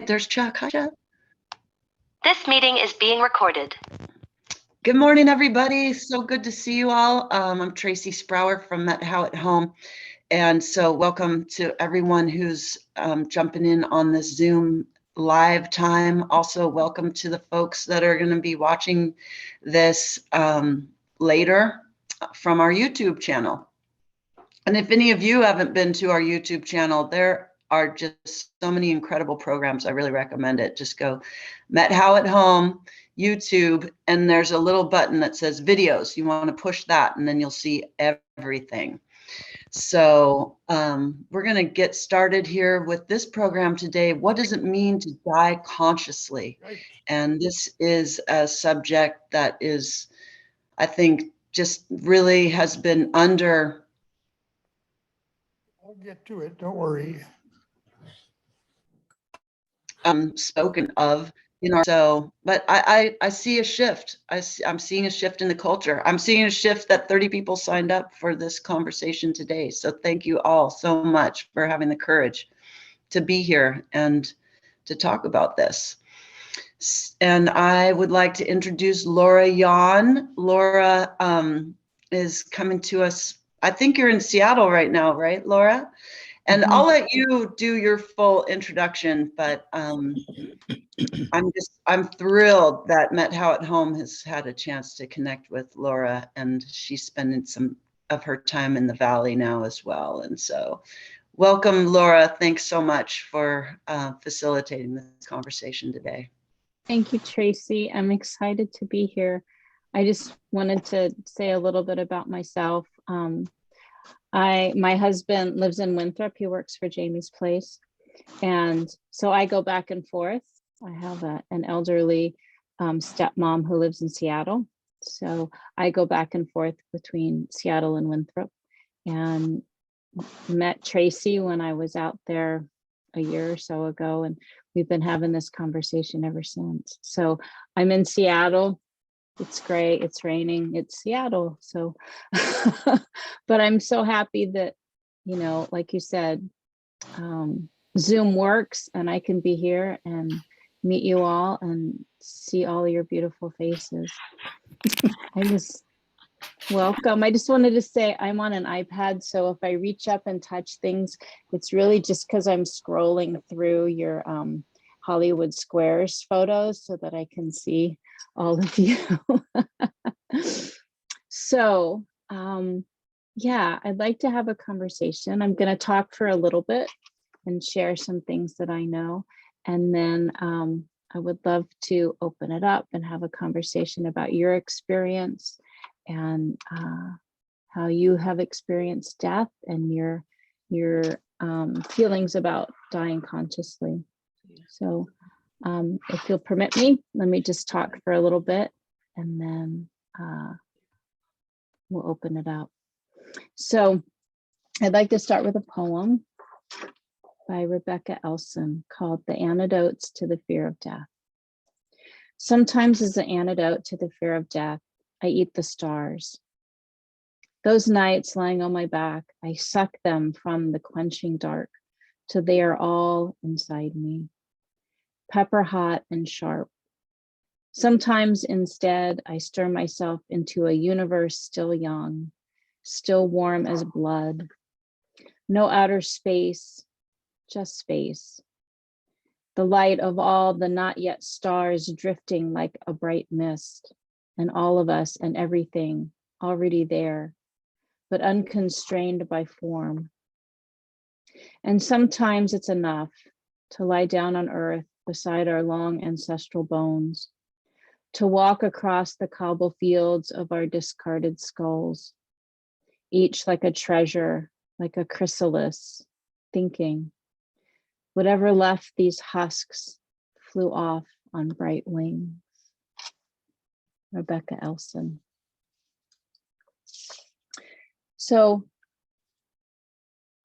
There's Chuck. Hi, Chuck. This meeting is being recorded. Good morning, everybody. So good to see you all. I'm Tracy Sprower from Met How at Home. And so welcome to everyone who's jumping in on this Zoom live time. Also, welcome to the folks that are going to be watching this later from our YouTube channel. And if any of you haven't been to our YouTube channel, there are just so many incredible programs. I really recommend it. Just go Met How at Home, YouTube, and there's a little button that says videos. You want to push that, and then you'll see everything. So we're going to get started here with this program today. What does it mean to die consciously? Right. And this is a subject that is, I think, just really has been under. I'll get to it, don't worry. Spoken of, but I see a shift. I'm seeing a shift in the culture. I'm seeing a shift that 30 people signed up for this conversation today. So thank you all so much for having the courage to be here and to talk about this. And I would like to introduce Laura Yan. Laura is coming to us. I think you're in Seattle right now, right, Laura? And I'll let you do your full introduction, but I'm thrilled that Met How at Home has had a chance to connect with Laura, and she's spending some of her time in the Valley now as well. And so welcome, Laura. Thanks so much for facilitating this conversation today. Thank you, Tracy. I'm excited to be here. I just wanted to say a little bit about myself. My husband lives in Winthrop. He works for Jamie's Place. And so I go back and forth. I have an elderly stepmom who lives in Seattle. So I go back and forth between Seattle and Winthrop, and met Tracy when I was out there a year or so ago. And we've been having this conversation ever since. So I'm in Seattle. It's great. It's raining. It's Seattle. So, but I'm so happy that, like you said, Zoom works and I can be here and meet you all and see all your beautiful faces. Welcome. I just wanted to say I'm on an iPad. So if I reach up and touch things, it's really just because I'm scrolling through your Hollywood Squares photos so that I can see all of you. So, yeah, I'd like to have a conversation. I'm going to talk for a little bit and share some things that I know. And then I would love to open it up and have a conversation about your experience and how you have experienced death and your feelings about dying consciously. So if you'll permit me, let me just talk for a little bit and then we'll open it up. So I'd like to start with a poem by Rebecca Elson called The Antidotes to the Fear of Death. Sometimes as an antidote to the fear of death, I eat the stars. Those nights lying on my back, I suck them from the quenching dark till they are all inside me, pepper hot and sharp. Sometimes instead, I stir myself into a universe still young, still warm as blood. No outer space, just space. The light of all the not yet stars drifting like a bright mist, and all of us and everything already there, but unconstrained by form. And sometimes it's enough to lie down on earth beside our long ancestral bones, to walk across the cobble fields of our discarded skulls, each like a treasure, like a chrysalis, thinking, whatever left these husks flew off on bright wings. Rebecca Elson. So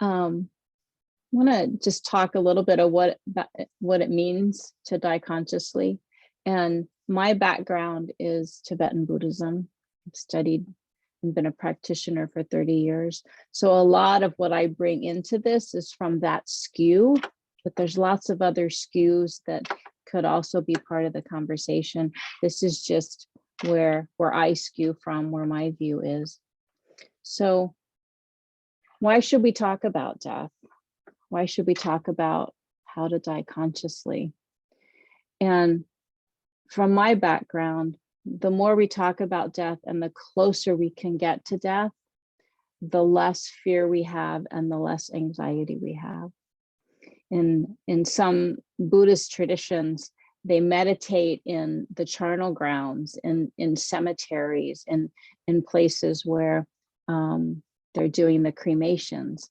I want to just talk a little bit of what it means to die consciously. And my background is Tibetan Buddhism. I've studied and been a practitioner for 30 years. So a lot of what I bring into this is from that skew but there's lots of other skews that could also be part of the conversation. This is just where I skew from, where my view is. So why should we talk about death? Why should we talk about how to die consciously? And from my background, the more we talk about death and the closer we can get to death, the less fear we have and the less anxiety we have. In some Buddhist traditions, they meditate in the charnel grounds, in cemeteries, in places where they're doing the cremations,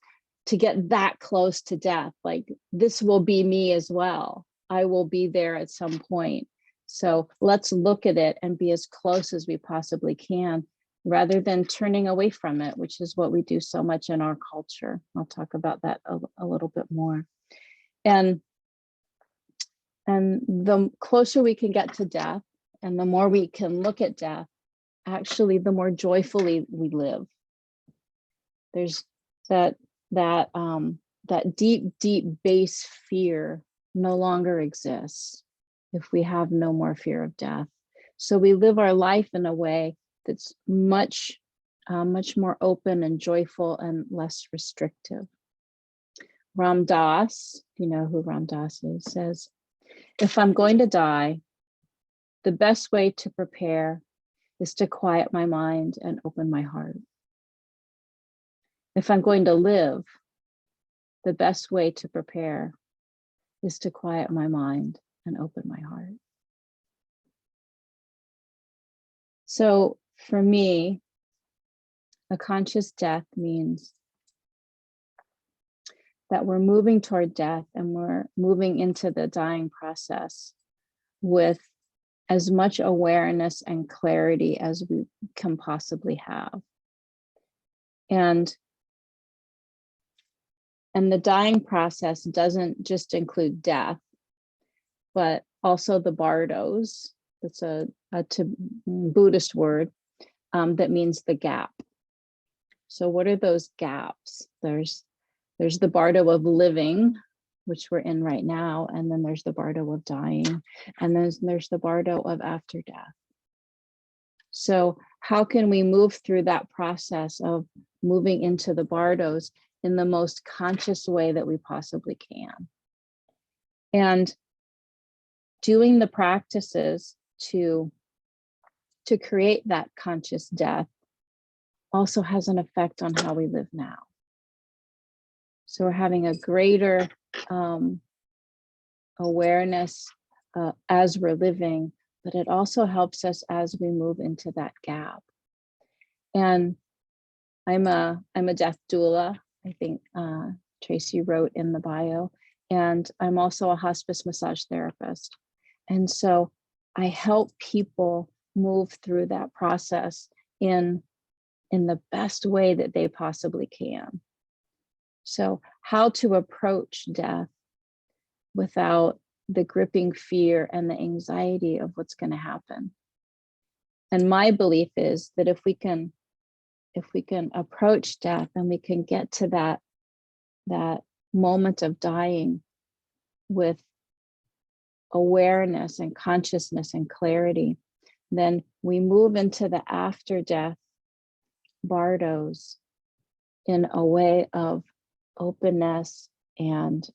to get that close to death. Like, this will be me as well. I will be there at some point. So let's look at it and be as close as we possibly can, rather than turning away from it, which is what we do so much in our culture. I'll talk about that a little bit more. And the closer we can get to death, and the more we can look at death, actually, the more joyfully we live. There's that deep, deep base fear no longer exists if we have no more fear of death. So we live our life in a way that's much more open and joyful and less restrictive. Ram Dass, you know who Ram Dass is, says, if I'm going to die, the best way to prepare is to quiet my mind and open my heart. If I'm going to live, the best way to prepare is to quiet my mind and open my heart. So for me, a conscious death means that we're moving toward death, and we're moving into the dying process with as much awareness and clarity as we can possibly have. And the dying process doesn't just include death, but also the bardos. That's a Buddhist word that means the gap. So what are those gaps? There's the bardo of living, which we're in right now, and then there's the bardo of dying, and then there's the bardo of after death. So how can we move through that process of moving into the bardos in the most conscious way that we possibly can? And doing the practices to create that conscious death also has an effect on how we live now. So we're having a greater awareness as we're living, but it also helps us as we move into that gap. And I'm a death doula. I think Tracy wrote in the bio, and I'm also a hospice massage therapist. And so I help people move through that process in the best way that they possibly can. So how to approach death without the gripping fear and the anxiety of what's going to happen. And my belief is that if we can approach death and we can get to that moment of dying with awareness and consciousness and clarity, then we move into the after death bardos in a way of openness and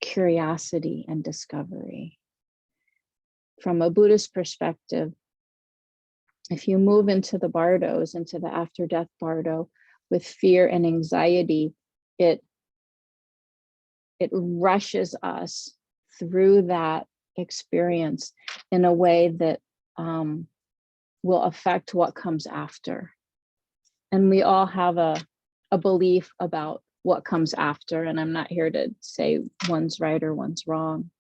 curiosity and discovery. From a Buddhist perspective, if you move into the bardos, into the after death bardo with fear and anxiety, it rushes us through that experience in a way that will affect what comes after. And we all have a belief about what comes after, and I'm not here to say one's right or one's wrong.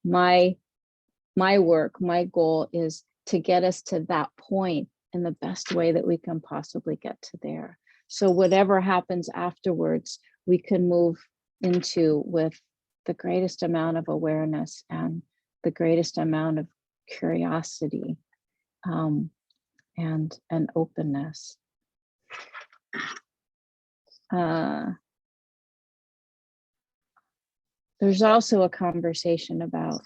My work, my goal is to get us to that point in the best way that we can possibly get to there. So whatever happens afterwards, we can move into with the greatest amount of awareness and the greatest amount of curiosity and openness. there's also a conversation about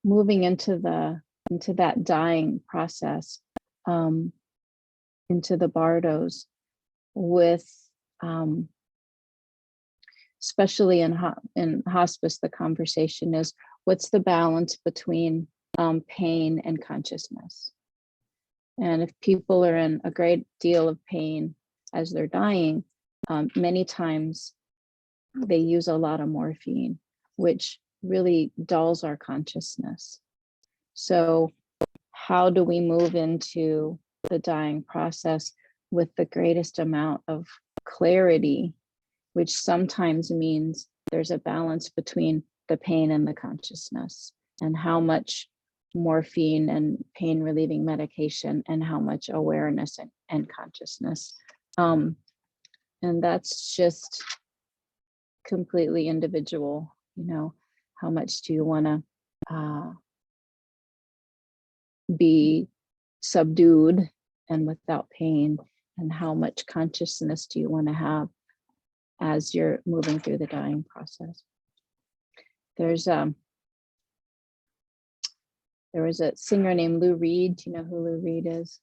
moving into that dying process, into the bardos, with especially in hospice, the conversation is, what's the balance between pain and consciousness? And if people are in a great deal of pain as they're dying, many times they use a lot of morphine, which really dulls our consciousness. So how do we move into the dying process with the greatest amount of clarity, which sometimes means there's a balance between the pain and the consciousness, and how much morphine and pain relieving medication and how much awareness and consciousness. And that's just completely individual. How much do you want to be subdued and without pain, and how much consciousness do you want to have as you're moving through the dying process? There was a singer named Lou Reed. Do you know who Lou Reed is?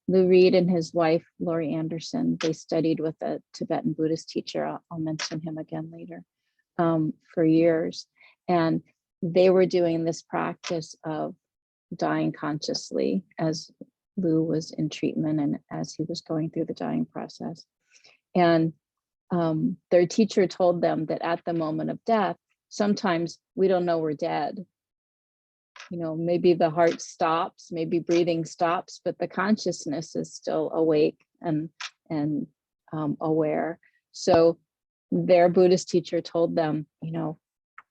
Lou Reed and his wife, Laurie Anderson, they studied with a Tibetan Buddhist teacher, I'll mention him again later, for years. And they were doing this practice of dying consciously as Lou was in treatment and as he was going through the dying process. And their teacher told them that at the moment of death, sometimes we don't know we're dead. Maybe the heart stops, maybe breathing stops, but the consciousness is still awake and aware. So their Buddhist teacher told them,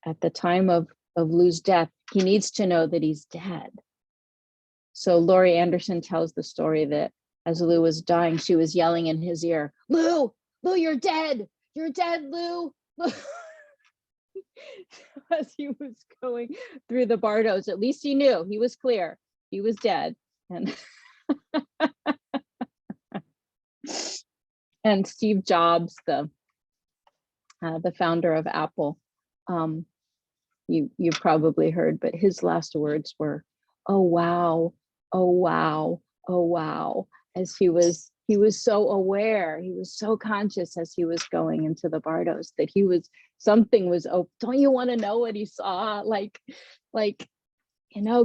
at the time of Lou's death, he needs to know that he's dead. So Laurie Anderson tells the story that as Lou was dying, she was yelling in his ear, Lou, you're dead. You're dead, Lou. As he was going through the bardos, at least he knew, he was clear, he was dead. And Steve Jobs, the founder of Apple, you probably heard, but his last words were, oh wow, oh wow, oh wow, as he was so aware, he was so conscious as he was going into the bardos that something was open. Don't you want to know what he saw? Like,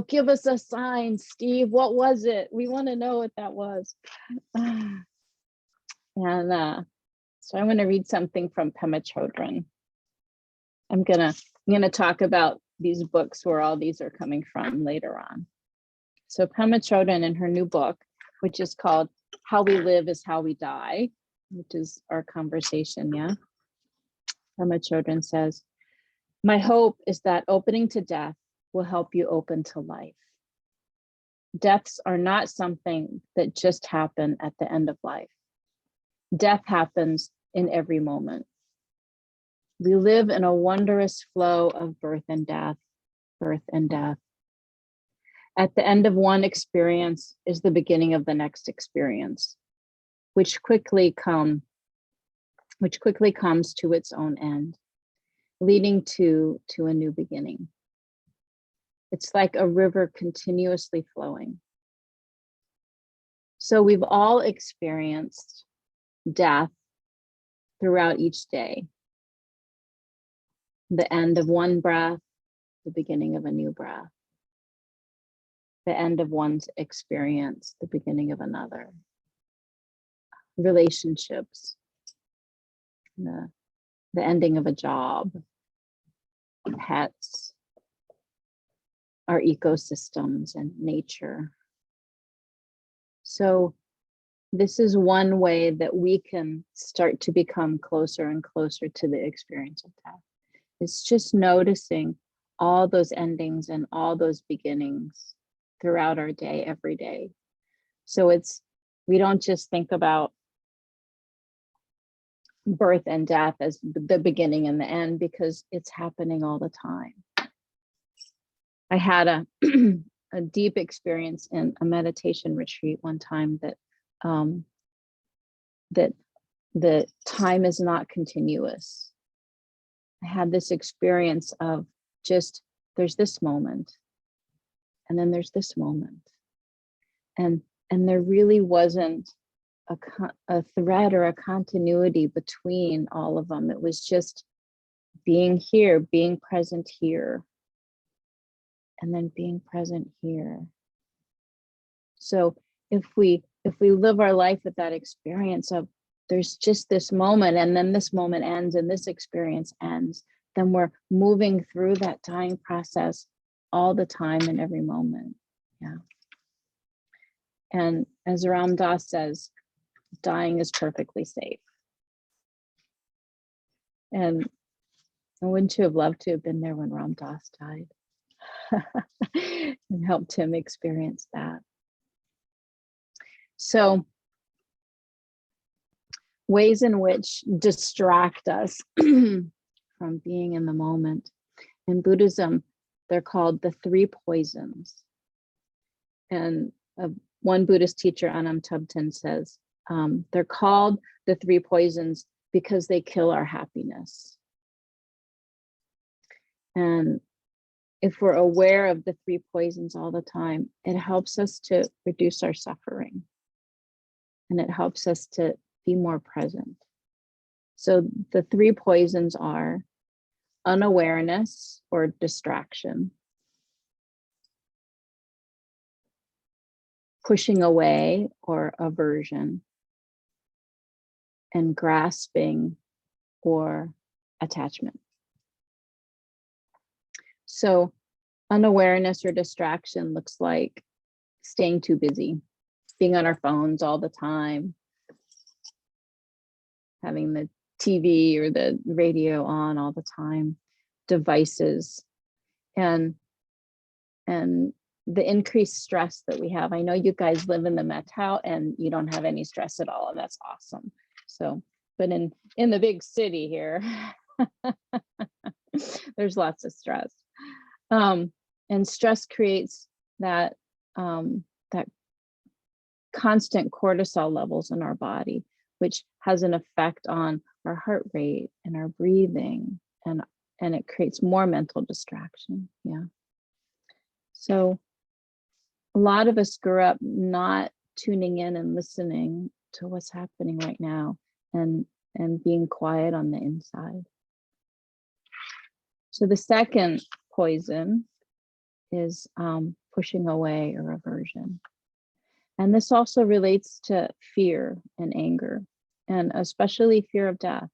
give us a sign, Steve. What was it? We want to know what that was. And so I'm going to read something from Pema Chodron. I'm gonna talk about these books, where all these are coming from later on. So Pema Chodron, in her new book, which is called How We Live is How We Die, which is our conversation, yeah? Pema Chodron says, my hope is that opening to death will help you open to life. Deaths are not something that just happen at the end of life. Death happens in every moment. We live in a wondrous flow of birth and death, birth and death. At the end of one experience is the beginning of the next experience, which quickly comes to its own end, leading to a new beginning. It's like a river continuously flowing. So we've all experienced death throughout each day. The end of one breath, the beginning of a new breath. The end of one's experience, the beginning of another. Relationships, the ending of a job, pets, our ecosystems and nature. So this is one way that we can start to become closer and closer to the experience of death. It's just noticing all those endings and all those beginnings throughout our day, every day. So we don't just think about birth and death as the beginning and the end, because it's happening all the time. I had a deep experience in a meditation retreat one time that the time is not continuous. I had this experience of just, there's this moment, and then there's this moment. And there really wasn't a thread or a continuity between all of them. It was just being here, being present here, and then being present here. So if we live our life with that experience of there's just this moment, and then this moment ends and this experience ends, then we're moving through that dying process all the time in every moment. Yeah. And as Ram Dass says, dying is perfectly safe. And wouldn't you have loved to have been there when Ram Dass died and helped him experience that? So ways in which distract us from being in the moment. In Buddhism, they're called the 3 poisons. And one Buddhist teacher, Anam Tubten, says they're called the 3 poisons because they kill our happiness. And if we're aware of the 3 poisons all the time, it helps us to reduce our suffering. And it helps us to be more present. So the 3 poisons are unawareness or distraction, pushing away or aversion, and grasping or attachment. So unawareness or distraction looks like staying too busy, being on our phones all the time, having the TV or the radio on all the time, devices, and the increased stress that we have. I know you guys live in the Metau and you don't have any stress at all, and that's awesome. So, but in the big city here, there's lots of stress. And stress creates that that constant cortisol levels in our body, which has an effect on our heart rate and our breathing, and it creates more mental distraction. Yeah. So a lot of us grew up not tuning in and listening to what's happening right now, and being quiet on the inside. So the second poison is pushing away or aversion. And this also relates to fear and anger, and especially fear of death,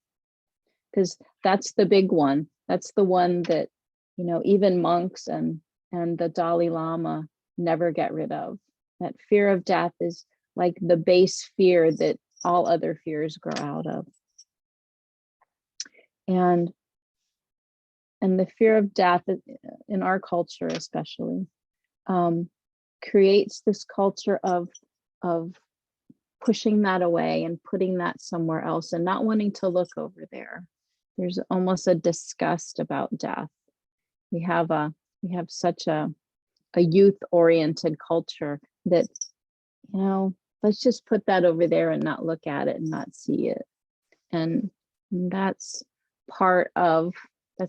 because that's the big one. That's the one that, you know, even monks and the Dalai Lama never get rid of. That fear of death is like the base fear that all other fears grow out of. And the fear of death in our culture especially creates this culture of pushing that away and putting that somewhere else and not wanting to look over there. There's almost a disgust about death. We have such a youth-oriented culture that, you know, let's just put that over there and not look at it and not see it. And that's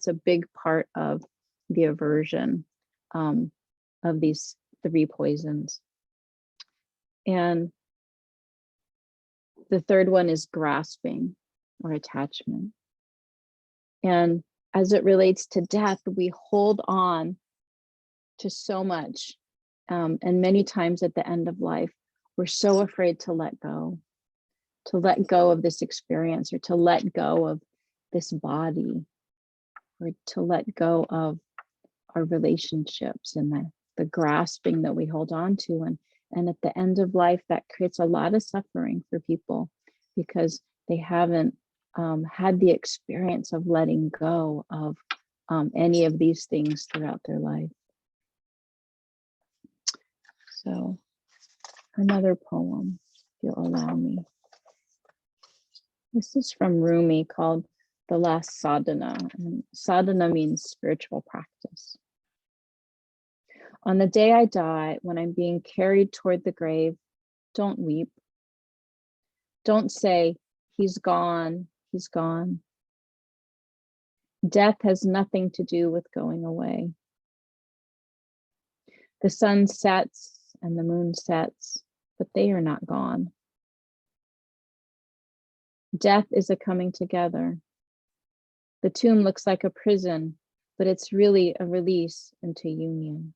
a big part of the aversion of these 3 poisons. And the third one is grasping or attachment. And as it relates to death, we hold on to so much. And many times at the end of life, we're so afraid to let go of this experience, or to let go of this body, or to let go of our relationships, and the grasping that we hold on to. And at the end of life, that creates a lot of suffering for people because they haven't had the experience of letting go of any of these things throughout their life. So another poem, if you'll allow me. This is from Rumi, called The Last Sadhana. And sadhana means spiritual practice. On the day I die, when I'm being carried toward the grave, don't weep. Don't say, He's gone. He's gone. Death has nothing to do with going away. The sun sets and the moon sets, but they are not gone. Death is a coming together. The tomb looks like a prison, but it's really a release into union.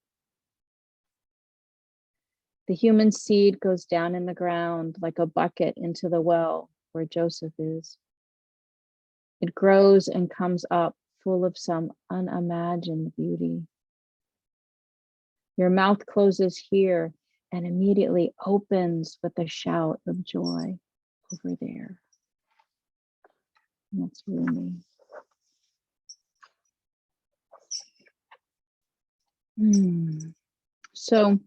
The human seed goes down in the ground like a bucket into the well where Joseph is. It grows and comes up full of some unimagined beauty. Your mouth closes here and immediately opens with a shout of joy over there. And that's Rumi. So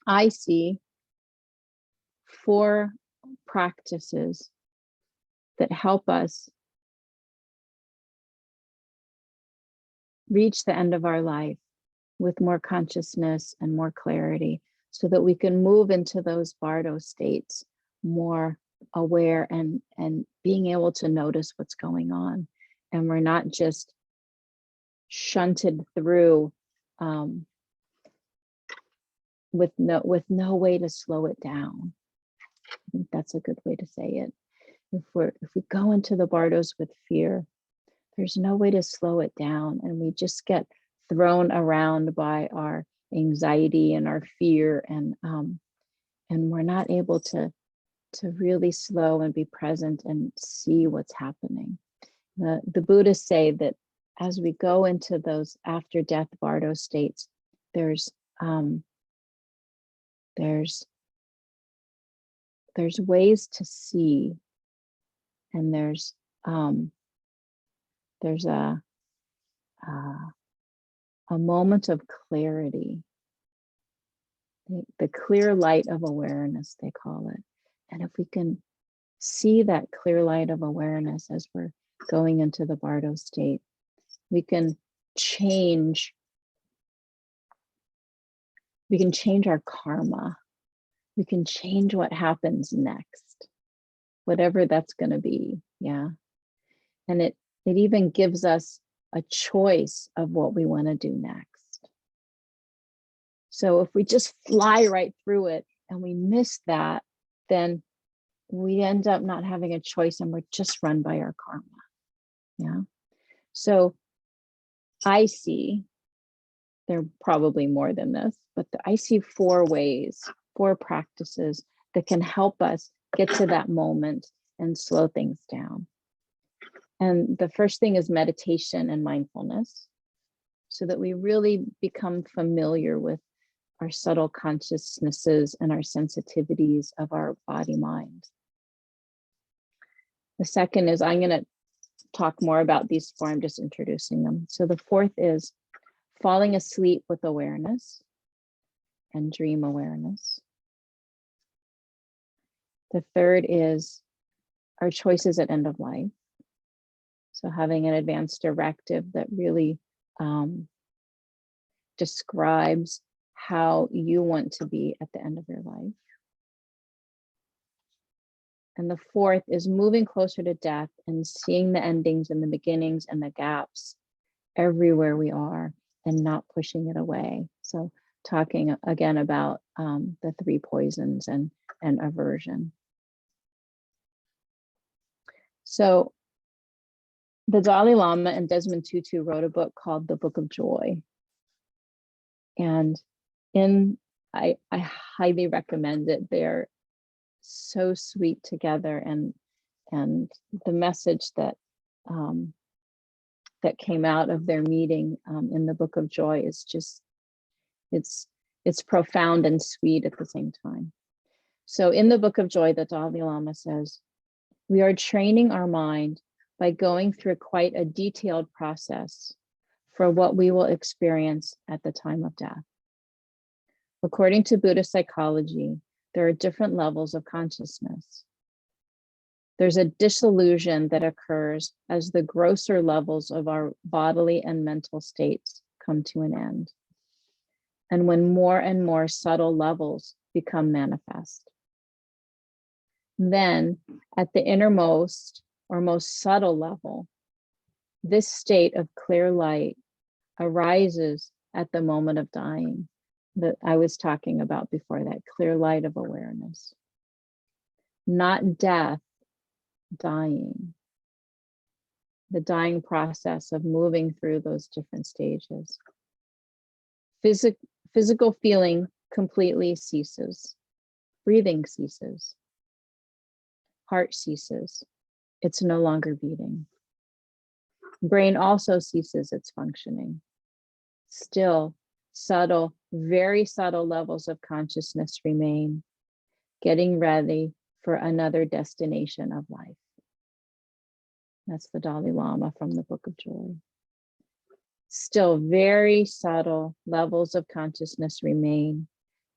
I see 4 practices that help us reach the end of our life with more consciousness and more clarity, so that we can move into those bardo states more aware and being able to notice what's going on. And we're not just shunted through with no way to slow it down. I think that's a good way to say it. If we go into the bardos with fear, there's no way to slow it down, and we just get thrown around by our anxiety and our fear, and we're not able to really slow and be present and see what's happening. The Buddhists say that as we go into those after death bardo states, there's ways to see, and there's a moment of clarity, the clear light of awareness, they call it. And if we can see that clear light of awareness as we're going into the bardo state, we can change our karma. We can change what happens next, whatever that's going to be. Yeah. And it even gives us a choice of what we want to do next. So if we just fly right through it and we miss that, then we end up not having a choice, and we're just run by our karma. Yeah. So I see, there are probably more than this, but I see 4 ways, 4 practices that can help us get to that moment and slow things down. And the first thing is meditation and mindfulness, so that we really become familiar with our subtle consciousnesses and our sensitivities of our body mind. The second is, I'm going to talk more about these 4, I'm just introducing them. So the 4th is falling asleep with awareness and dream awareness. The 3rd is our choices at end of life. So having an advanced directive that really describes how you want to be at the end of your life. And the 4th is moving closer to death and seeing the endings and the beginnings and the gaps everywhere we are, and not pushing it away. So talking again about the 3 poisons and aversion. So the Dalai Lama and Desmond Tutu wrote a book called The Book of Joy. And I highly recommend it. They're so sweet together, and the message that that came out of their meeting in the Book of Joy is just, it's profound and sweet at the same time. So in the Book of Joy, the Dalai Lama says, we are training our mind by going through quite a detailed process for what we will experience at the time of death. According to Buddhist psychology, there are different levels of consciousness. There's a dissolution that occurs as the grosser levels of our bodily and mental states come to an end, and when more and more subtle levels become manifest. Then at the innermost or most subtle level, this state of clear light arises at the moment of dying that I was talking about before, that clear light of awareness. Not death, dying. The dying process of moving through those different stages. Physical feeling completely ceases. Breathing ceases. Heart ceases. It's no longer beating. Brain also ceases its functioning. Still, subtle, very subtle levels of consciousness remain, getting ready for another destination of life. That's the Dalai Lama from the Book of Joy. Still, very subtle levels of consciousness remain,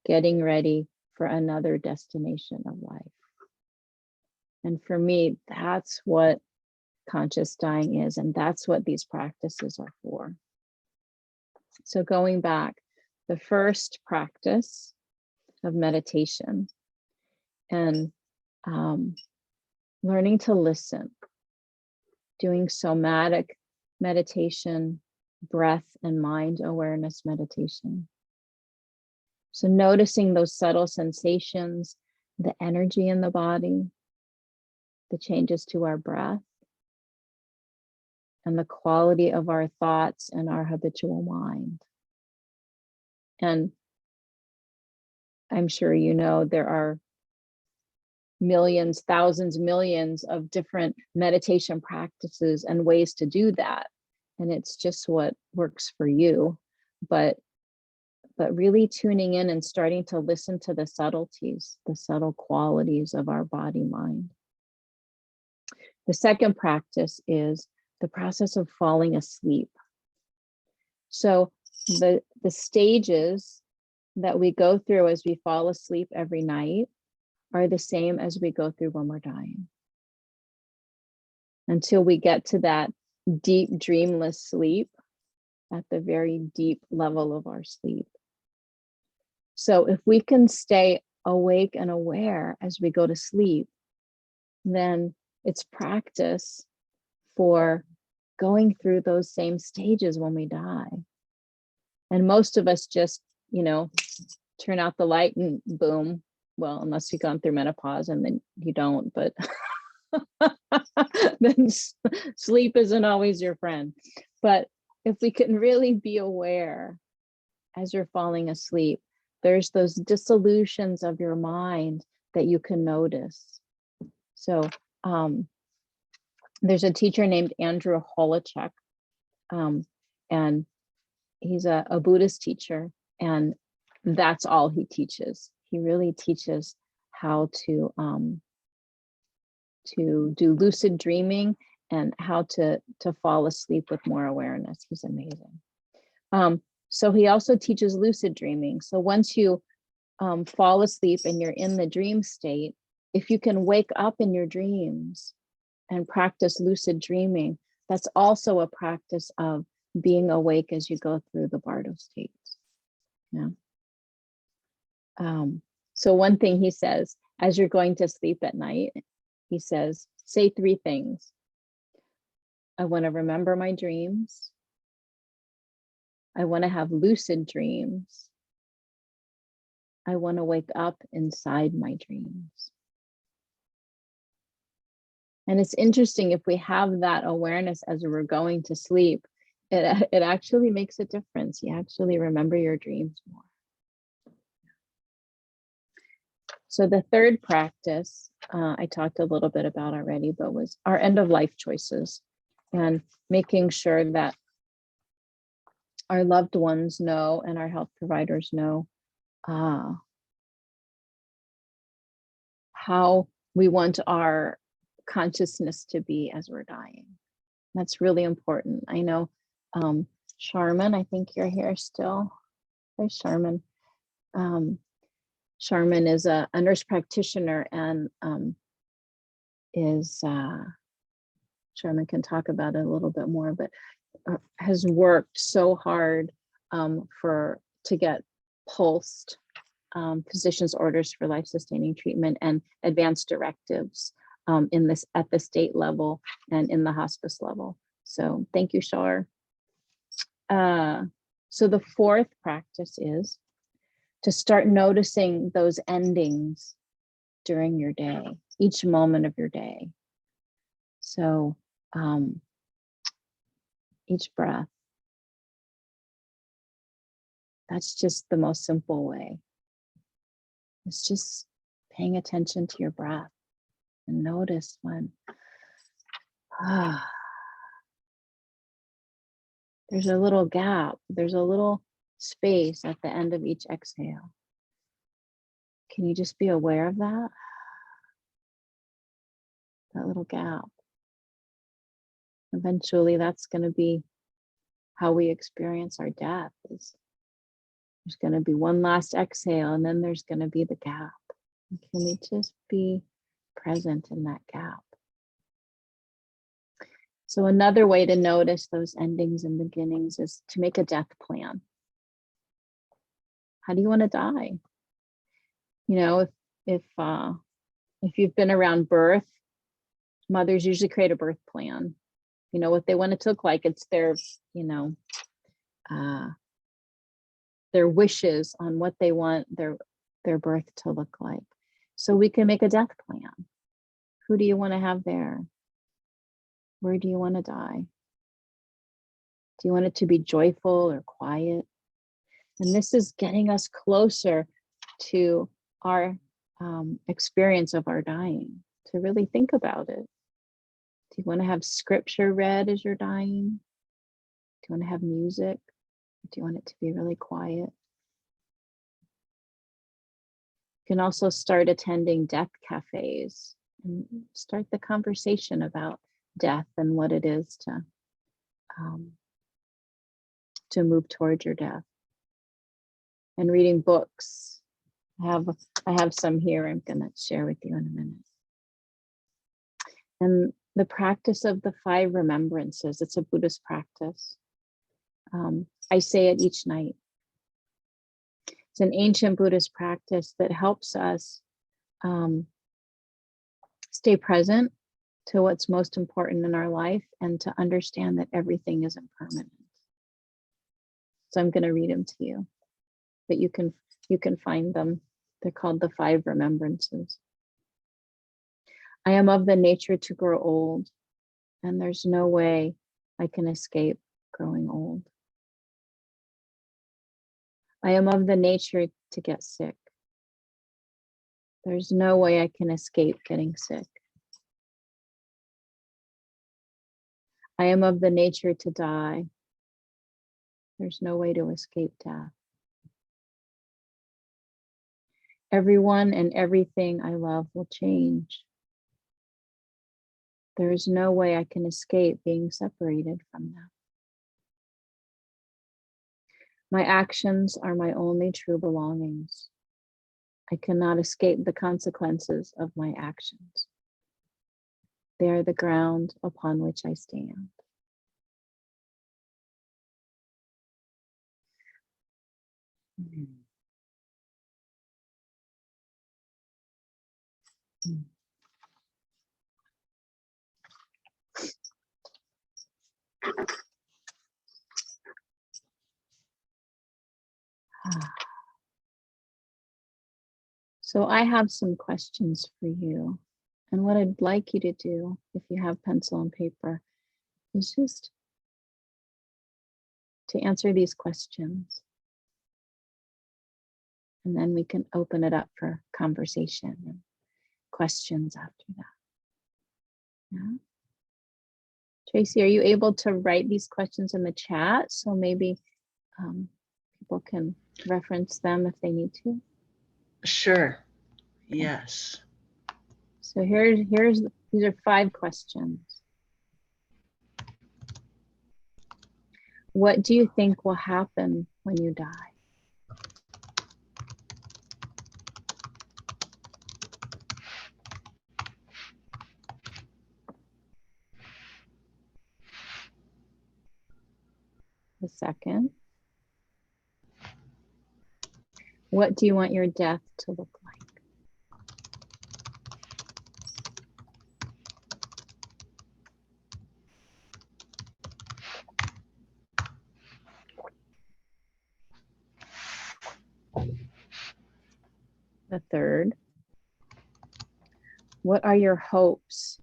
getting ready for another destination of life. And for me, that's what conscious dying is, and that's what these practices are for. So going back, the first practice of meditation and learning to listen, doing somatic meditation, breath and mind awareness meditation. So noticing those subtle sensations, the energy in the body, the changes to our breath, and the quality of our thoughts and our habitual mind. And I'm sure you know there are millions, thousands, millions of different meditation practices and ways to do that. And it's just what works for you. But really tuning in and starting to listen to the subtleties, the subtle qualities of our body mind. The second practice is the process of falling asleep. So the stages that we go through as we fall asleep every night are the same as we go through when we're dying. Until we get to that deep, dreamless sleep at the very deep level of our sleep. So if we can stay awake and aware as we go to sleep, then it's practice for going through those same stages when we die. And most of us just, turn out the light and boom. Well, unless you've gone through menopause and then you don't, but then sleep isn't always your friend. But if we can really be aware as you're falling asleep, there's those dissolutions of your mind that you can notice. So there's a teacher named Andrew Holochek, and he's a Buddhist teacher, and that's all he teaches. He really teaches how to do lucid dreaming and how to fall asleep with more awareness. He's amazing. So he also teaches lucid dreaming. So once you fall asleep and you're in the dream state, if you can wake up in your dreams and practice lucid dreaming, that's also a practice of being awake as you go through the bardos states. Yeah. So one thing he says, as you're going to sleep at night, he says, say 3 things. I want to remember my dreams. I want to have lucid dreams. I want to wake up inside my dreams. And it's interesting, if we have that awareness as we're going to sleep, it actually makes a difference. You actually remember your dreams more. So the third practice I talked a little bit about already, but was our end of life choices and making sure that our loved ones know and our health providers know how we want our consciousness to be as we're dying. That's really important. I know Charmin, I think you're here still. There's Charmin. Charmin is a nurse practitioner and Charmin can talk about it a little bit more, but has worked so hard to get pulsed physician's orders for life-sustaining treatment and advanced directives at the state level and in the hospice level. So thank you, Shar. So the fourth practice is to start noticing those endings during your day, each moment of your day. So each breath. That's just the most simple way. It's just paying attention to your breath and notice when there's a little gap, there's a little space at the end of each exhale. Can you just be aware of that? That little gap. Eventually, that's going to be how we experience our death. There's going to be one last exhale, and then there's going to be the gap. Can we just be present in that gap? So another way to notice those endings and beginnings is to make a death plan. How do you want to die? You know, if you've been around birth, mothers usually create a birth plan. You know what they want it to look like. It's their, their wishes on what they want their birth to look like. So we can make a death plan. Who do you want to have there? Where do you want to die? Do you want it to be joyful or quiet? And this is getting us closer to our experience of our dying, to really think about it. Do you want to have scripture read as you're dying? Do you want to have music? Do you want it to be really quiet? You can also start attending death cafes and start the conversation about death and what it is to move towards your death. And reading books. I have some here I'm going to share with you in a minute. And the practice of the 5 remembrances, it's a Buddhist practice. I say it each night. It's an ancient Buddhist practice that helps us stay present to what's most important in our life and to understand that everything is impermanent. So I'm going to read them to you, but you can find them. They're called the 5 remembrances. I am of the nature to grow old, and there's no way I can escape growing old. I am of the nature to get sick. There's no way I can escape getting sick. I am of the nature to die. There's no way to escape death. Everyone and everything I love will change. There is no way I can escape being separated from them. My actions are my only true belongings. I cannot escape the consequences of my actions. They are the ground upon which I stand. So I have some questions for you. And what I'd like you to do, if you have pencil and paper, is just to answer these questions. And then we can open it up for conversation and questions after that. Yeah. Tracy, are you able to write these questions in the chat? So maybe people can reference them if they need to. Sure. Yes. So these are 5 questions. What do you think will happen when you die? The second, What do you want your death to look like? The third, what are your hopes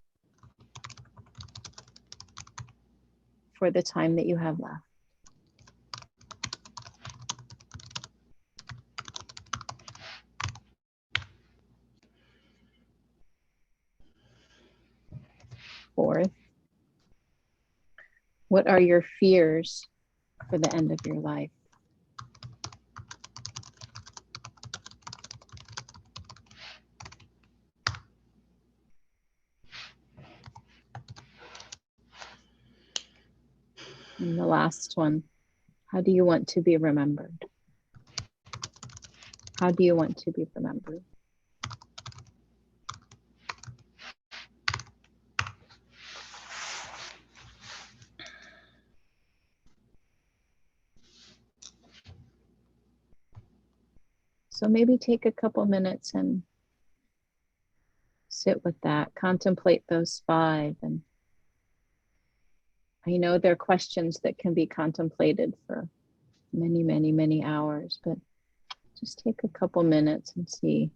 for the time that you have left? Fourth, what are your fears for the end of your life? And the last one, how do you want to be remembered? How do you want to be remembered? So maybe take a couple minutes and sit with that, contemplate those 5. And I know they're questions that can be contemplated for many, many, many hours, but just take a couple minutes and see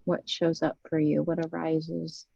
what shows up for you, what arises.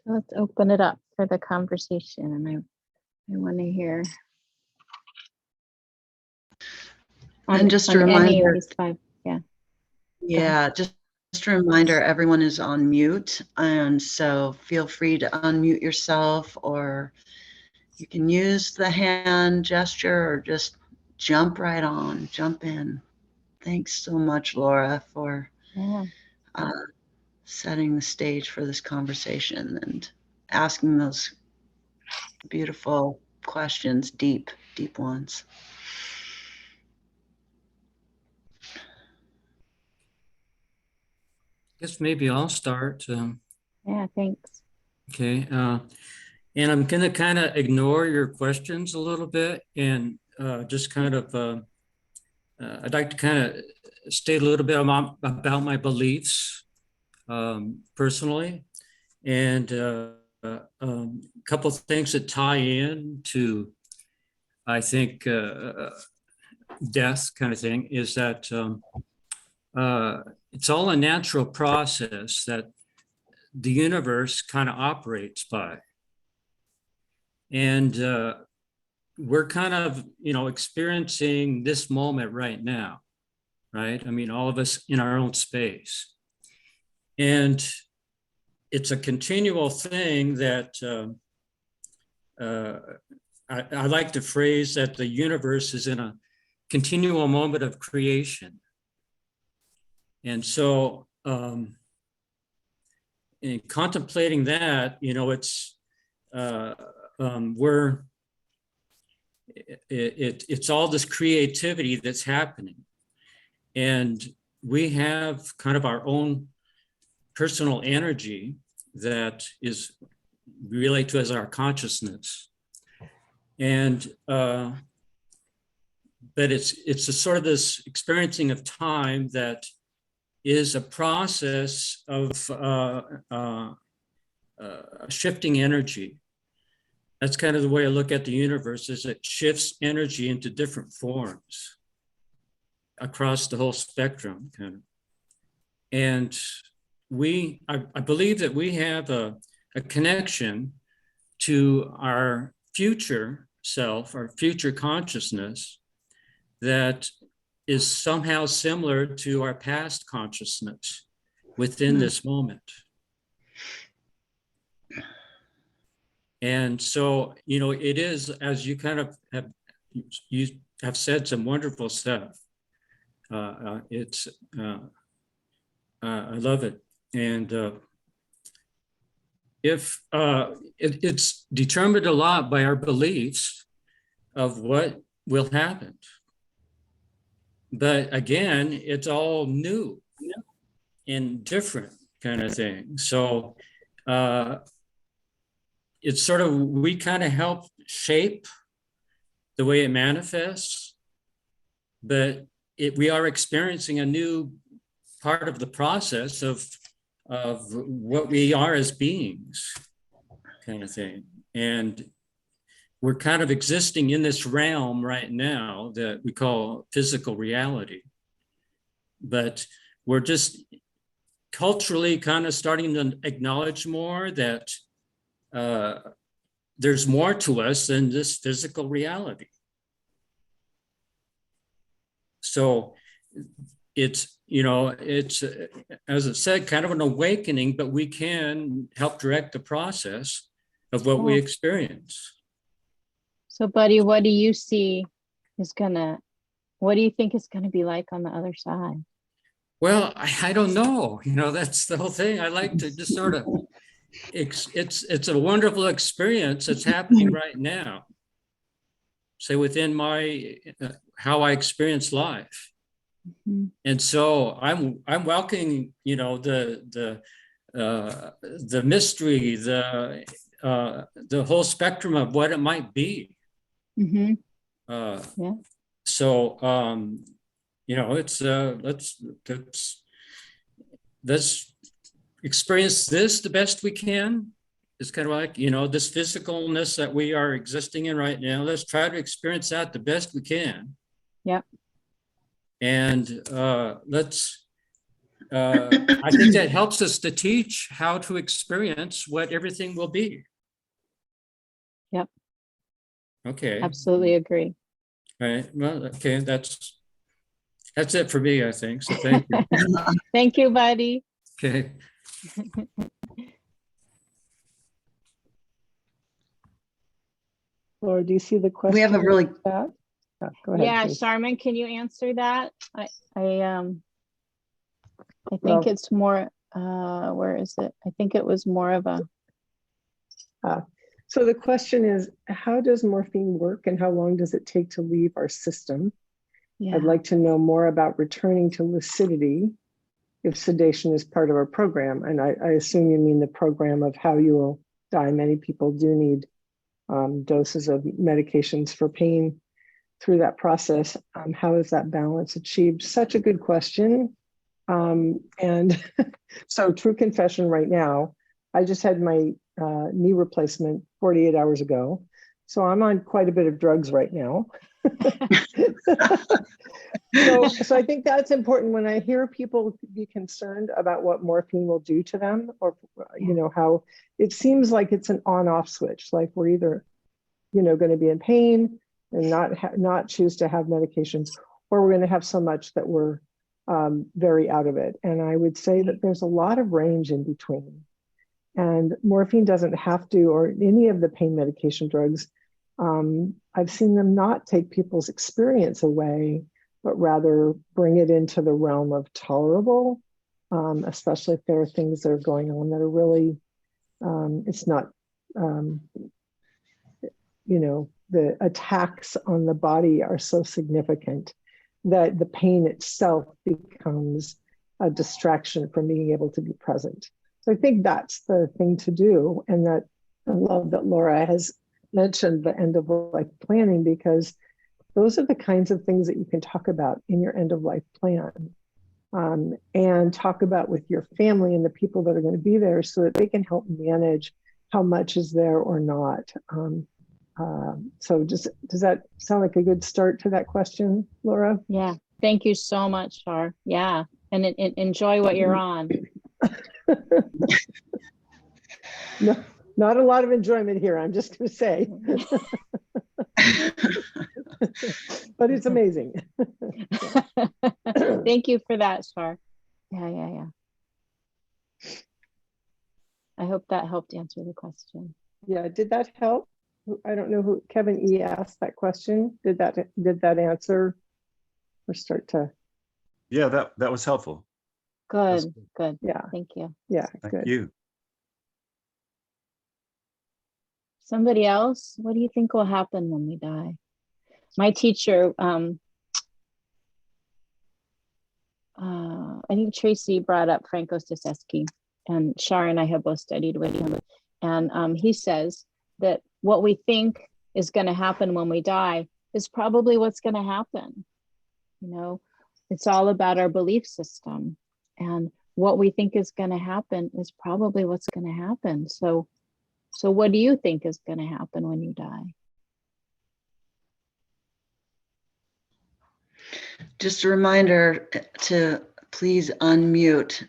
So let's open it up for the conversation, and I want to hear And just a on any of reminder, these 5. Yeah. yeah, just a reminder, everyone is on mute, and so feel free to unmute yourself, or you can use the hand gesture or just jump right on, jump in. Thanks so much, Laura, for Yeah. setting the stage for this conversation and asking those beautiful questions, deep, deep ones. Guess maybe I'll start. Yeah, thanks. Okay. And I'm going to kind of ignore your questions a little bit and just kind of, I'd like to kind of state a little bit about my beliefs personally, and a couple of things that tie in to I think, death kind of thing is that it's all a natural process that the universe kind of operates by. And we're kind of, experiencing this moment right now, right? I mean, all of us in our own space. And it's a continual thing that I like the phrase that the universe is in a continual moment of creation. And so in contemplating that, it's it's all this creativity that's happening. And we have kind of our own personal energy that is related to as our consciousness. And but it's a sort of this experiencing of time that is a process of shifting energy. That's kind of the way I look at the universe, is it shifts energy into different forms across the whole spectrum, kind of. And I believe that we have a connection to our future self, our future consciousness, that is somehow similar to our past consciousness within this moment. And so, it is, as you kind of you have said some wonderful stuff. I love it. And it's determined a lot by our beliefs of what will happen. But again, it's all new and different kind of thing. So it's sort of, we kind of help shape the way it manifests, but we are experiencing a new part of the process of what we are as beings, kind of thing. And we're kind of existing in this realm right now that we call physical reality. But we're just culturally kind of starting to acknowledge more that there's more to us than this physical reality. So it's, as I said, kind of an awakening, but we can help direct the process of what we experience. So, buddy, what do you see what do you think is gonna be like on the other side? Well, I don't know. That's the whole thing. I like to just sort of, it's a wonderful experience that's happening right now. Say within my how I experience life. Mm-hmm. And so I'm welcoming, the mystery, the whole spectrum of what it might be. Mm-hmm. Yeah. So it's let's experience this the best we can. It's kind of like, this physicalness that we are existing in right now. Let's try to experience that the best we can. Yep. And I think that helps us to teach how to experience what everything will be. Yep. Okay. Absolutely agree. All right. Well, okay. That's it for me, I think. So thank you. Thank you, buddy. Okay. Laura, do you see the question? We have a really go ahead. Yeah, please. Sharman, can you answer that? I think Well, it's more. Where is it? I think it was more of a. So the question is, how does morphine work, and how long does it take to leave our system? Yeah. I'd like to know more about returning to lucidity if sedation is part of our program. And I assume you mean the program of how you will die. Many people do need doses of medications for pain through that process. How is that balance achieved? Such a good question. And so, true confession right now, I just had my knee replacement 48 hours ago. So I'm on quite a bit of drugs right now. So I think that's important when I hear people be concerned about what morphine will do to them, or, you know, how it seems like it's an on-off switch, like we're either, you know, going to be in pain and not choose to have medications, or we're going to have so much that we're very out of it. And I would say that there's a lot of range in between. And morphine doesn't have to, or any of the pain medication drugs, I've seen them not take people's experience away, but rather bring it into the realm of tolerable, especially if there are things that are going on that are really, it's not, you know, the attacks on the body are so significant that the pain itself becomes a distraction from being able to be present. So I think that's the thing to do. And that I love that Laura has mentioned the end of life planning, because those are the kinds of things that you can talk about in your end of life plan, and talk about with your family and the people that are going to be there, so that they can help manage how much is there or not. So does that sound like a good start to that question, Laura? Yeah, thank you so much, Shar. Yeah, and enjoy what you're on. No, not a lot of enjoyment here, I'm just going to say. But it's amazing. Thank you for that, Shar. Yeah. I hope that helped answer the question. Yeah, did that help? I don't know who Kevin E asked that question. Did that answer or start to? Yeah, that was helpful. Good. Yeah. Thank you. Yeah, Thank good. you. Somebody else, what do you think will happen when we die? My teacher, I think Tracy brought up Franco Staszewski, and Shar and I have both studied with him. And he says that what we think is going to happen when we die is probably what's going to happen. You know, it's all about our belief system, and what we think is going to happen is probably what's going to happen. So what do you think is going to happen when you die? Just a reminder to please unmute,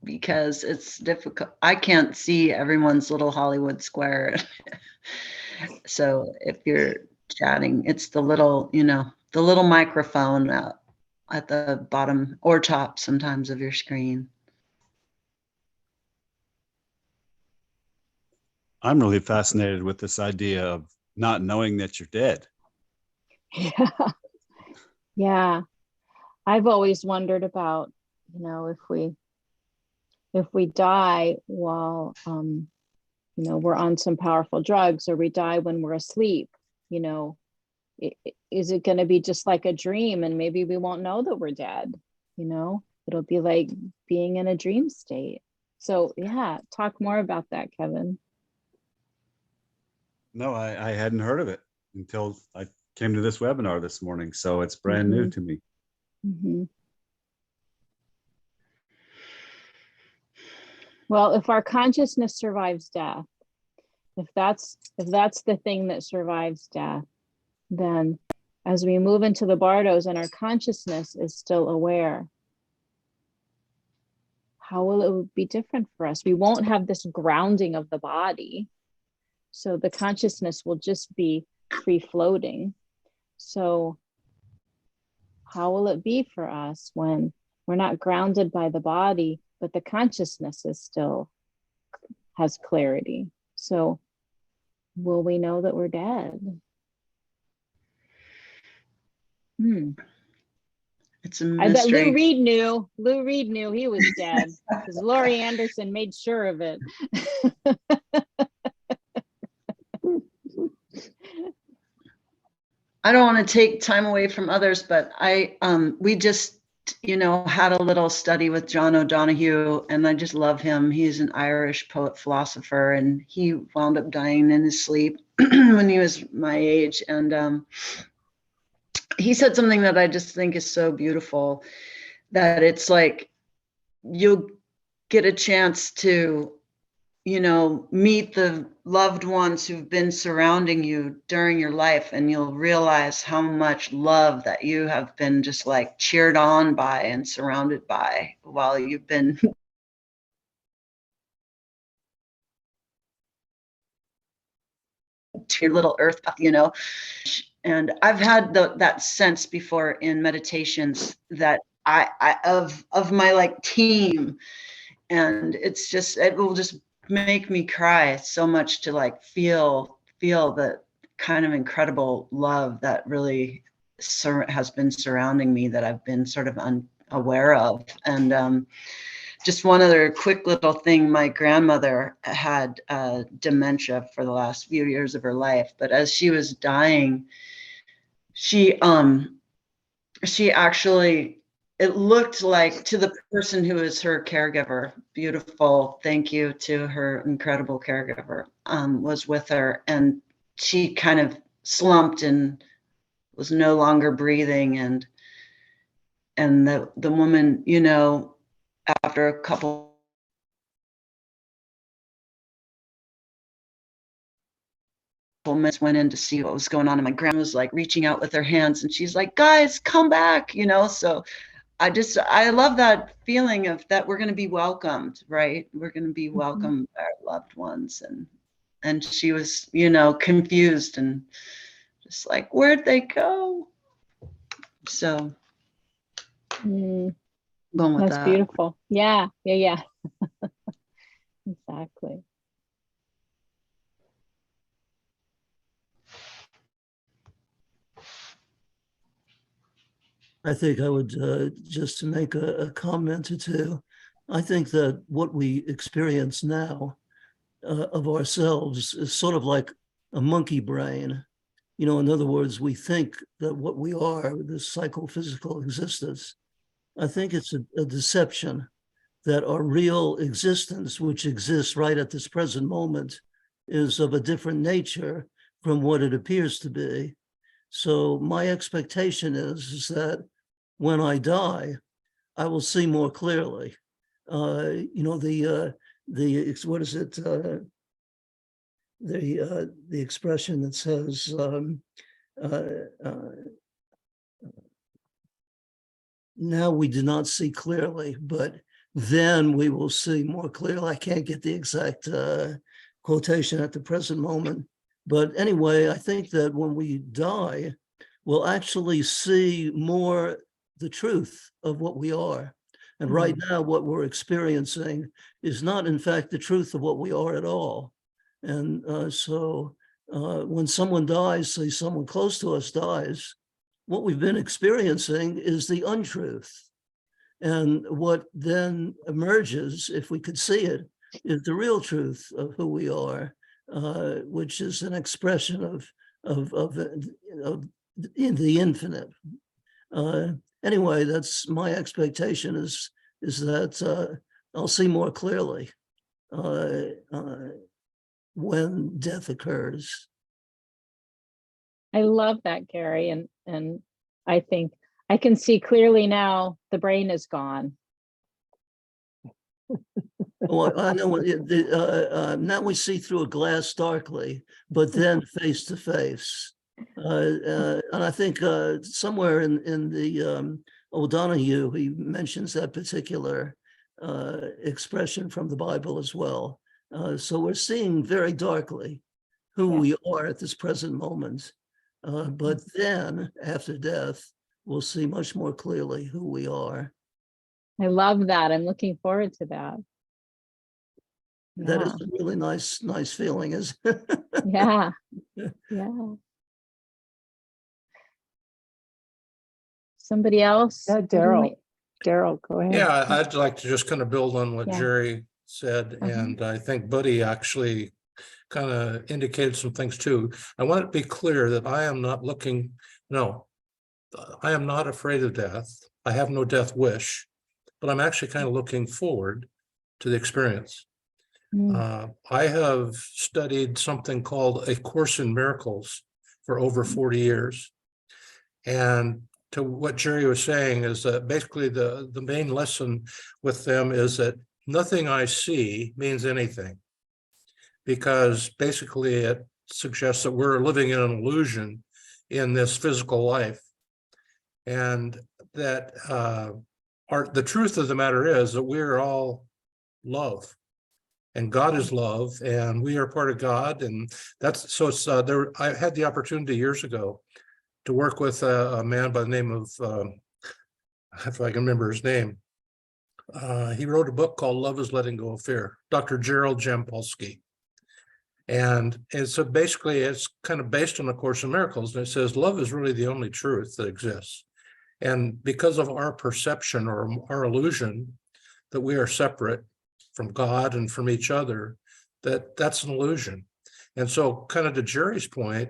because it's difficult. I can't see everyone's little Hollywood square. So if you're chatting, it's the little, you know, the little microphone at the bottom or top sometimes of your screen. I'm really fascinated with this idea of not knowing that you're dead. Yeah. I've always wondered about, you know, if we die while, you know, we're on some powerful drugs, or we die when we're asleep, you know, is it going to be just like a dream, and maybe we won't know that we're dead? You know, it'll be like being in a dream state. So yeah, talk more about that, Kevin. No, I hadn't heard of it until I came to this webinar this morning. So it's brand new to me. Mm-hmm. Well, if our consciousness survives death, if that's the thing that survives death, then as we move into the bardos and our consciousness is still aware, how will it be different for us? We won't have this grounding of the body. So the consciousness will just be free floating. So how will it be for us when we're not grounded by the body, but the consciousness is still has clarity? So will we know that we're dead? It's a mystery. I bet Lou Reed knew. Lou Reed knew he was dead because Laurie Anderson made sure of it. I don't want to take time away from others, but we just, you know, had a little study with John O'Donohue, and I just love him. He's an Irish poet philosopher, and he wound up dying in his sleep when he was my age. And he said something that I just think is so beautiful, that it's like you'll get a chance to meet the loved ones who've been surrounding you during your life, and you'll realize how much love that you have been just like cheered on by and surrounded by while you've been to your little earth, And I've had that sense before in meditations that I of my like team, and it will just make me cry so much to like feel the kind of incredible love that really has been surrounding me that I've been sort of unaware of. And just one other quick little thing, my grandmother had dementia for the last few years of her life, but as she was dying, she actually, it looked like, to the person who is her caregiver, beautiful thank you to her incredible caregiver, was with her, and she kind of slumped and was no longer breathing, and the woman, after a couple minutes went in to see what was going on, and my grandma was like reaching out with her hands, and she's like, guys, come back, so I love that feeling of that we're going to be welcomed, right? We're going to be welcomed by our loved ones. And she was, confused and just like, where'd they go? So going with That's that. beautiful. Yeah. Exactly. I think I would just to make a comment or two. I think that what we experience now of ourselves is sort of like a monkey brain. In other words, we think that what we are, this psychophysical existence, I think it's a deception that our real existence, which exists right at this present moment, is of a different nature from what it appears to be. So my expectation is that when I die, I will see more clearly. The what is it? The expression that says now we do not see clearly, but then we will see more clearly. I can't get the exact quotation at the present moment. But anyway, I think that when we die, we'll actually see more the truth of what we are. And right now, what we're experiencing is not, in fact, the truth of what we are at all. And so when someone dies, say someone close to us dies, what we've been experiencing is the untruth. And what then emerges, if we could see it, is the real truth of who we are, which is an expression of in the infinite. Anyway, that's my expectation is that I'll see more clearly when death occurs. I love that, Gary. And I think I can see clearly now the brain is gone. Well, I know now we see through a glass darkly, but then face to face. And I think somewhere in the O'Donoghue, he mentions that particular expression from the Bible as well. So we're seeing very darkly who we are at this present moment. But then after death, we'll see much more clearly who we are. I love that. I'm looking forward to that. That is a really nice feeling, isn't it? Yeah. Somebody else? Yeah, Daryl. Daryl, go ahead. Yeah, I'd like to just kind of build on what Jerry said, and I think Buddy actually kind of indicated some things too. I want it to be clear that I am not I am not afraid of death. I have no death wish, but I'm actually kind of looking forward to the experience. I have studied something called A Course in Miracles for over 40 years. And to what Jerry was saying is that basically the main lesson with them is that nothing I see means anything. because basically it suggests that we're living in an illusion in this physical life. And that the truth of the matter is that we're all love. And God is love, and we are part of God. And that's so it's there. I had the opportunity years ago to work with a man by the name of, if I can remember his name. He wrote a book called Love is Letting Go of Fear, Dr. Gerald Jampolsky. And so basically it's kind of based on the Course in Miracles. And it says, love is really the only truth that exists. And because of our perception or our illusion that we are separate from God and from each other, that's an illusion. And so kind of to Jerry's point,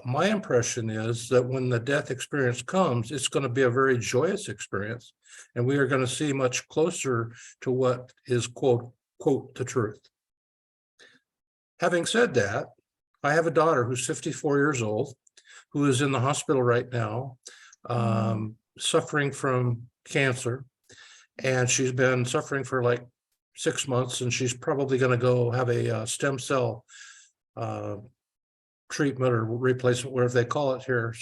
my impression is that when the death experience comes, it's going to be a very joyous experience. And we are going to see much closer to what is, quote, the truth. Having said that, I have a daughter who's 54 years old, who is in the hospital right now, suffering from cancer. And she's been suffering for like 6 months, and she's probably going to go have a stem cell treatment or replacement, whatever they call it here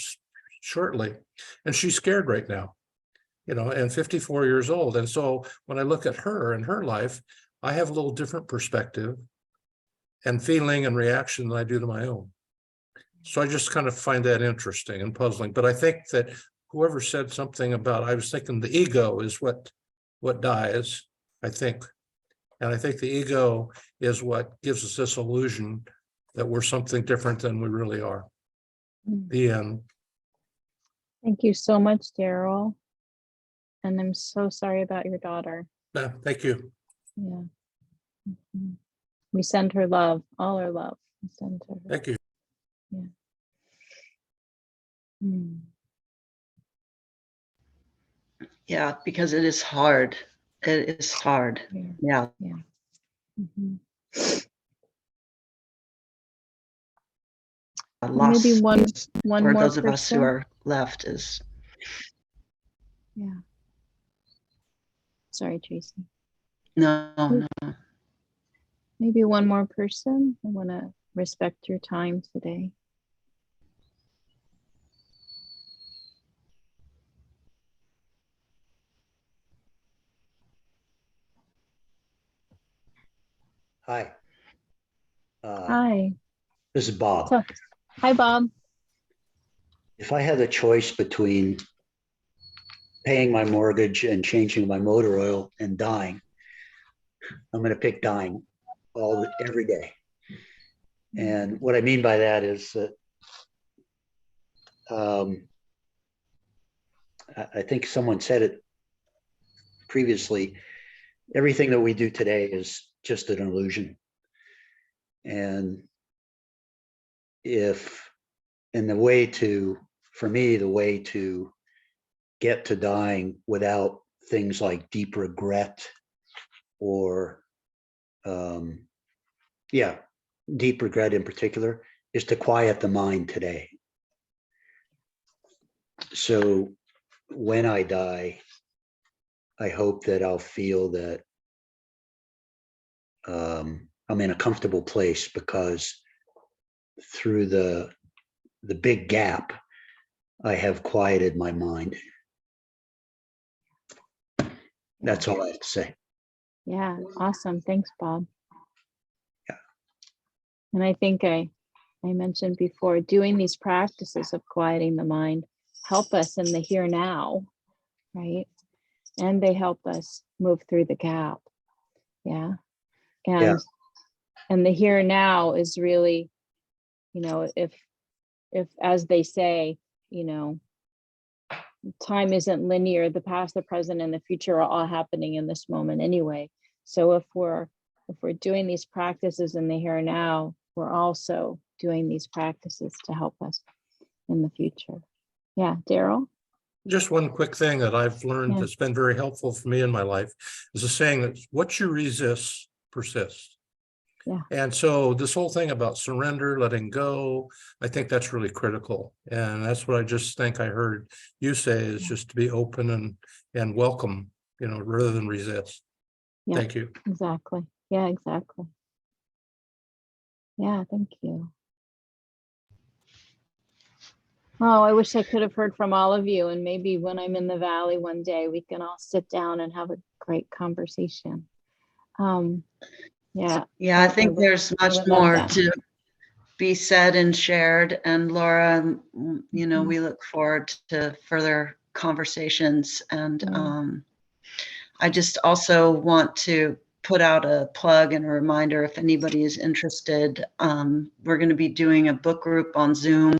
shortly. And she's scared right now, and 54 years old. And so when I look at her and her life, I have a little different perspective and feeling and reaction than I do to my own. So I just kind of find that interesting and puzzling. But I think that whoever said something about, I was thinking the ego is what dies, I think. And I think the ego is what gives us this illusion that we're something different than we really are. The end. Thank you so much, Daryl. And I'm so sorry about your daughter. Thank you. Yeah. Mhm. We send her love, all our love. We send her. Thank you. Yeah. Mm. Yeah, because it is hard. It is hard. Yeah. Yeah. Mhm. Loss Maybe one for more those of us who person. are left is. Yeah. Sorry, Tracy. No. Maybe one more person. I want to respect your time today. Hi. Hi. This is Bob. So, hi, Bob. If I had a choice between paying my mortgage and changing my motor oil and dying, I'm going to pick dying every day. And what I mean by that is that I think someone said it previously, everything that we do today is just an illusion. And for me, the way to get to dying without things like deep regret or deep regret in particular, is to quiet the mind today. So when I die, I hope that I'll feel that I'm in a comfortable place, because through the big gap, I have quieted my mind. That's all I have to say. Yeah, awesome. Thanks, Bob. Yeah. And I think I mentioned before, doing these practices of quieting the mind help us in the here now, right? And they help us move through the gap. Yeah. And the here now is really, if as they say, time isn't linear, the past, the present, and the future are all happening in this moment anyway. So if we're doing these practices in the here and now, we're also doing these practices to help us in the future. Yeah, Daryl? Just one quick thing that I've learned that's been very helpful for me in my life is a saying that what you resist persists. Yeah. And so this whole thing about surrender, letting go, I think that's really critical. And that's what I just think I heard you say, is just to be open and welcome, rather than resist. Yeah, Thank you. Exactly. Yeah, exactly. Yeah, thank you. Oh, I wish I could have heard from all of you, and maybe when I'm in the valley one day, we can all sit down and have a great conversation. Yeah. Yeah, I think there's much would love more that. to be said and shared. And Laura, you know, Mhm. we look forward to further conversations. And I just also want to put out a plug and a reminder if anybody is interested. We're going to be doing a book group on Zoom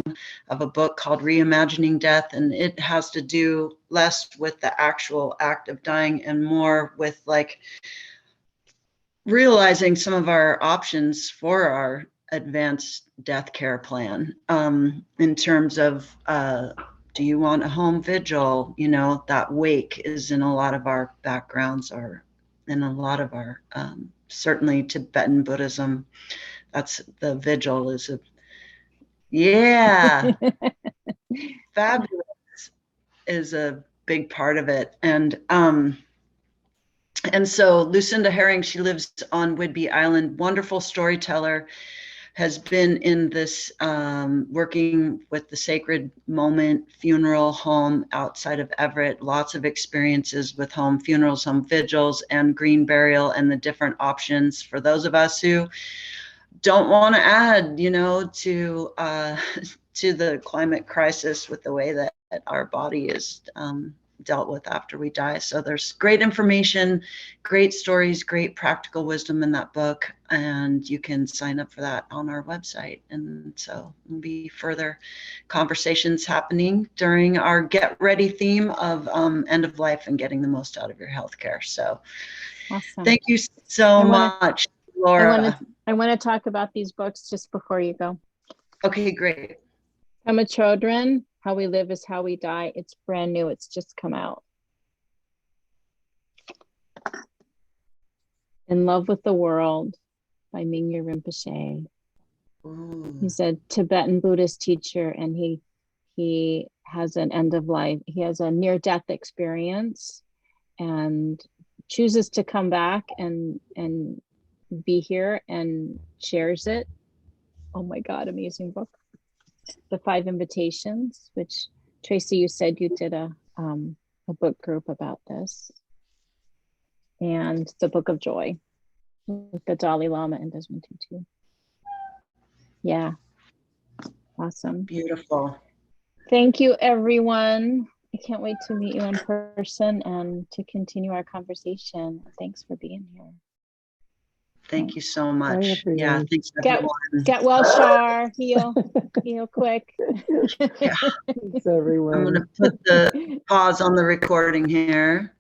of a book called Reimagining Death, and it has to do less with the actual act of dying and more with like realizing some of our options for our advanced death care plan, in terms of do you want a home vigil? You know, that wake is in a lot of our backgrounds, or in a lot of our certainly Tibetan Buddhism. That's the vigil is a fabulous is a big part of it. And so Lucinda Herring, she lives on Whidbey Island, wonderful storyteller, has been in this working with the Sacred Moment Funeral Home outside of Everett, lots of experiences with home funerals, home vigils, and green burial, and the different options for those of us who don't want to add, you know, to the climate crisis with the way that our body is dealt with after we die. So there's great information, great stories, great practical wisdom in that book, and you can sign up for that on our website. And so there'll be further conversations happening during our Get Ready theme of end of life and getting the most out of your healthcare. So Awesome. thank you so much, Laura. I want to talk about these books just before you go. Okay, great. Pema Chodron, How We Live is How We Die. It's brand new. It's just come out. In Love with the World by Mingyur Rinpoche. Ooh. He's a Tibetan Buddhist teacher, and he has an end of life. He has a near-death experience and chooses to come back and be here and shares it. Oh my God, amazing book. The 5 Invitations, which Tracy, you said you did a book group about this, and the Book of Joy with the Dalai Lama and Desmond Tutu. Yeah, awesome. Beautiful. Thank you, everyone. I can't wait to meet you in person and to continue our conversation. Thanks for being here. Thank you so much. Bye, Yeah, thanks everyone. Get well, Shar. Heal quick. Yeah. Thanks, everyone. I'm going to put the pause on the recording here.